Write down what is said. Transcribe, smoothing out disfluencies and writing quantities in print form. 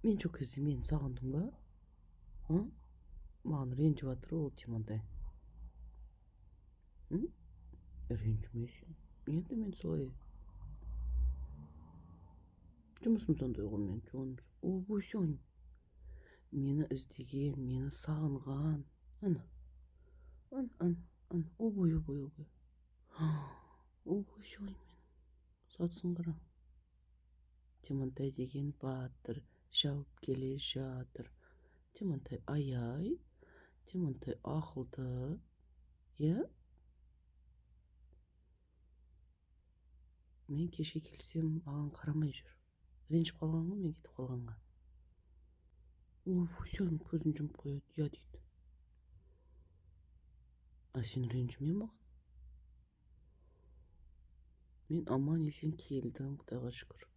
Мен жоқ кезде мені сағындың ба? Маған ренжіп жатыр ол темадай. Ренжімесең. Енді мен солай. Жұмысым сондай ғой мен жуанымыз. Ойбой сен. Мені іздеген, мені сағынған. Ана. Ана. Ойбой. Ойбой сен мен. Сатсын қара. Темантай деген батыр. Жауып келе жатыр. Темантай ай. Темантай ақылды. Я? Мен кеше келсем маған қарамай жүр. Ренжіп қалған ғой мен кетіп қалғанға. Ойбой сен көзін жұмып қояды. Я дейді. А сен ренжіме маған. Мен аман есен келдім, Құдайға шүкір.